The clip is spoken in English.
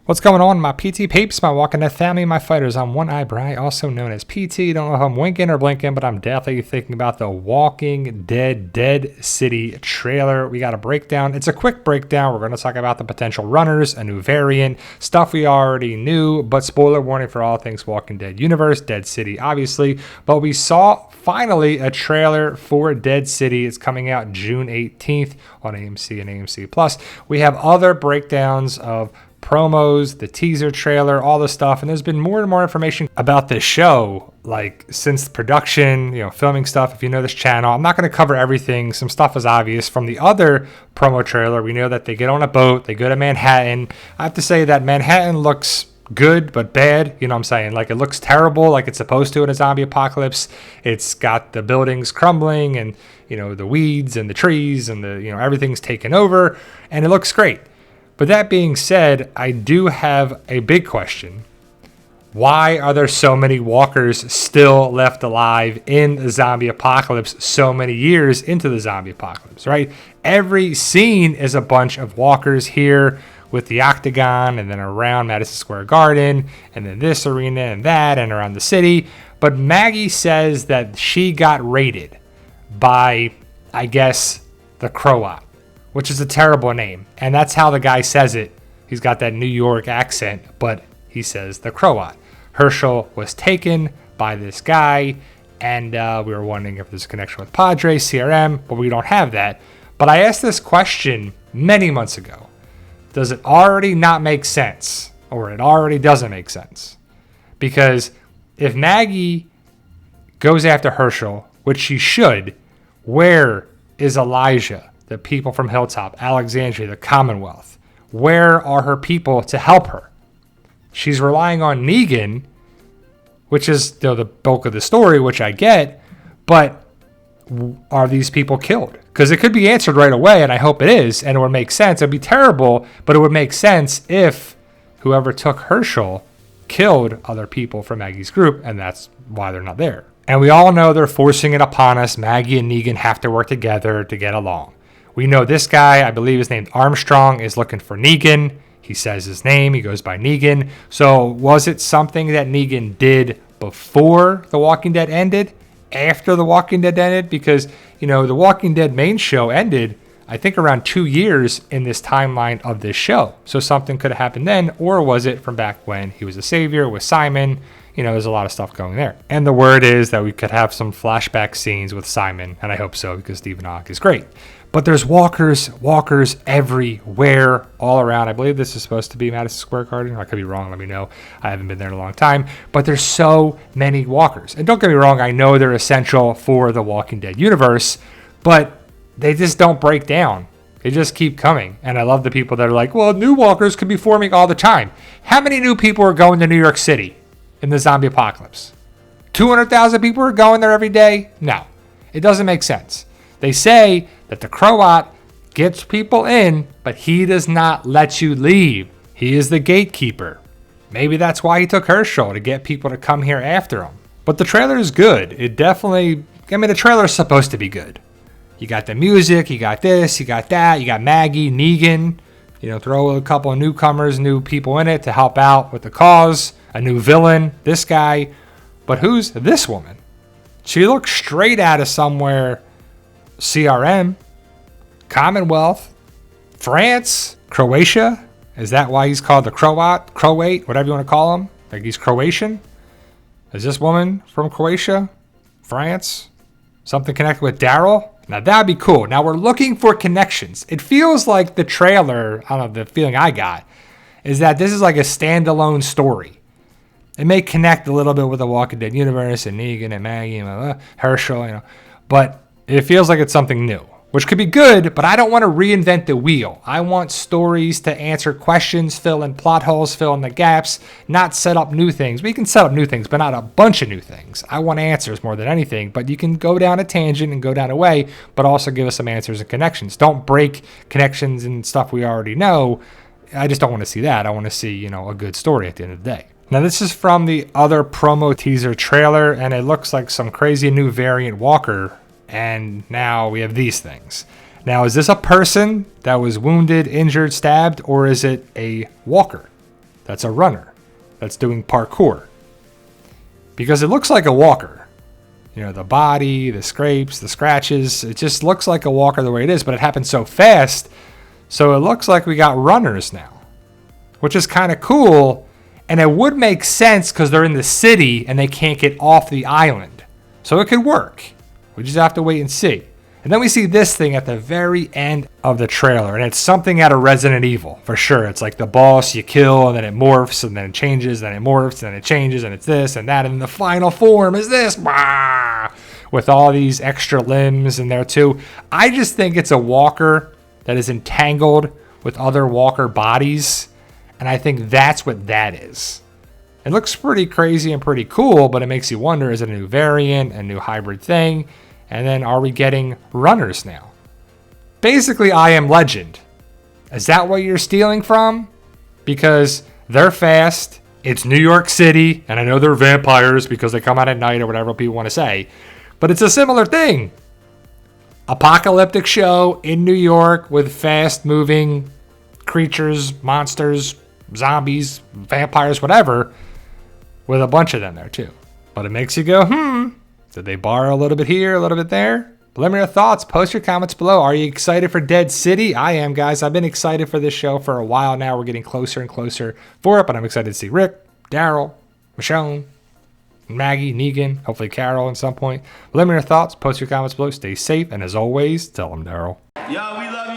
What's going on, my PT peeps, my Walking Dead family, my fighters? I'm One Eye Bry, also known as PT. Don't know if I'm winking or blinking, but I'm definitely thinking about the Walking Dead Dead City trailer. We got a breakdown. It's a quick breakdown. We're going to talk about the potential runners, a new variant, stuff we already knew, but spoiler warning for all things Walking Dead universe, Dead City, obviously. But we saw finally a trailer for Dead City. It's coming out June 18th on AMC and AMC Plus. We have other breakdowns of promos, the teaser trailer, all the stuff, and there's been more and more information about this show, like since production, filming stuff. If you know this channel, I'm not going to cover everything. Some stuff is obvious from the other promo trailer. We know that they get on a boat, they go to Manhattan. I have to say that Manhattan looks good but bad, you know what I'm saying? Like, it looks terrible, like it's supposed to in a zombie apocalypse. It's got the buildings crumbling and the weeds and the trees and the everything's taken over, and it looks great. But that being said, I do have a big question. Why are there so many walkers still left alive in the zombie apocalypse so many years into the zombie apocalypse, right? Every scene is a bunch of walkers here with the octagon and then around Madison Square Garden and then this arena and that and around the city. But Maggie says that she got raided by, I guess, the Croat, which is a terrible name. And that's how the guy says it. He's got that New York accent, but he says the Croat. Herschel was taken by this guy, and we were wondering if there's a connection with Padre, CRM, but we don't have that. But I asked this question many months ago. Does it already not make sense? Or it already doesn't make sense? Because if Maggie goes after Herschel, which she should, where is Elijah? The people from Hilltop, Alexandria, the Commonwealth. Where are her people to help her? She's relying on Negan, which is the bulk of the story, which I get, but are these people killed? Because it could be answered right away, and I hope it is, and it would make sense. It'd be terrible, but it would make sense if whoever took Herschel killed other people from Maggie's group, and that's why they're not there. And we all know they're forcing it upon us. Maggie and Negan have to work together to get along. We know this guy, I believe his name's Armstrong, is looking for Negan. He says his name. He goes by Negan. So was it something that Negan did before The Walking Dead ended? After The Walking Dead ended? Because, The Walking Dead main show ended, I think, around 2 years in this timeline of this show. So something could have happened then, or was it from back when he was a savior with Simon? There's a lot of stuff going there. And the word is that we could have some flashback scenes with Simon, and I hope so, because Stephen Ogg is great. But there's walkers everywhere, all around. I believe this is supposed to be Madison Square Garden. I could be wrong, let me know. I haven't been there in a long time. But there's so many walkers. And don't get me wrong, I know they're essential for the Walking Dead universe, but they just don't break down. They just keep coming. And I love the people that are like, well, new walkers could be forming all the time. How many new people are going to New York City in the zombie apocalypse? 200,000 people are going there every day? No, it doesn't make sense. They say that the Croat gets people in, but he does not let you leave. He is the gatekeeper. Maybe that's why he took Herschel, to get people to come here after him. But the trailer is good. It definitely, the trailer is supposed to be good. You got the music, you got this, you got that, you got Maggie, Negan. Throw a couple of newcomers, new people in it to help out with the cause. A new villain, this guy. But who's this woman? She looks straight out of somewhere. CRM, Commonwealth, France, Croatia. Is that why he's called the Croat, whatever you want to call him? Like he's Croatian? Is this woman from Croatia, France? Something connected with Daryl? Now that'd be cool. Now we're looking for connections. It feels like the trailer, I don't know, the feeling I got is that this is like a standalone story. It may connect a little bit with the Walking Dead universe and Negan and Maggie and Herschel, but it feels like it's something new, which could be good, but I don't want to reinvent the wheel. I want stories to answer questions, fill in plot holes, fill in the gaps, not set up new things. We can set up new things, but not a bunch of new things. I want answers more than anything, but you can go down a tangent and go down a way, but also give us some answers and connections. Don't break connections and stuff we already know. I just don't want to see that. I want to see, a good story at the end of the day. Now, this is from the other promo teaser trailer, and it looks like some crazy new variant walker. And now we have these things. Now, is this a person that was wounded, injured, stabbed, or is it a walker? that's a runner, that's doing parkour. Because it looks like a walker. You know, the body, the scrapes, the scratches, it just looks like a walker the way it is, but it happens so fast, so it looks like we got runners now, which is kind of cool, and it would make sense because they're in the city and they can't get off the island. So it could work. We just have to wait and see. And then we see this thing at the very end of the trailer, and it's something out of Resident Evil, for sure. It's like the boss you kill, and then it morphs, and then it changes, then it morphs, and then it changes, and it's this and that, and the final form is this, with all these extra limbs in there too. I just think it's a walker that is entangled with other walker bodies, and I think that's what that is. It looks pretty crazy and pretty cool, but it makes you wonder, is it a new variant, a new hybrid thing? And then are we getting runners now? Basically, I Am Legend. Is that what you're stealing from? Because they're fast, it's New York City, and I know they're vampires because they come out at night or whatever people want to say, but it's a similar thing. Apocalyptic show in New York with fast-moving creatures, monsters, zombies, vampires, whatever, with a bunch of them there too. But it makes you go, did they borrow a little bit here, a little bit there? Let me know your thoughts. Post your comments below. Are you excited for Dead City? I am, guys. I've been excited for this show for a while now. We're getting closer and closer for it, but I'm excited to see Rick, Daryl, Michonne, Maggie, Negan, hopefully Carol at some point. Let me know your thoughts. Post your comments below. Stay safe, and as always, tell them Daryl. Yo, we love you.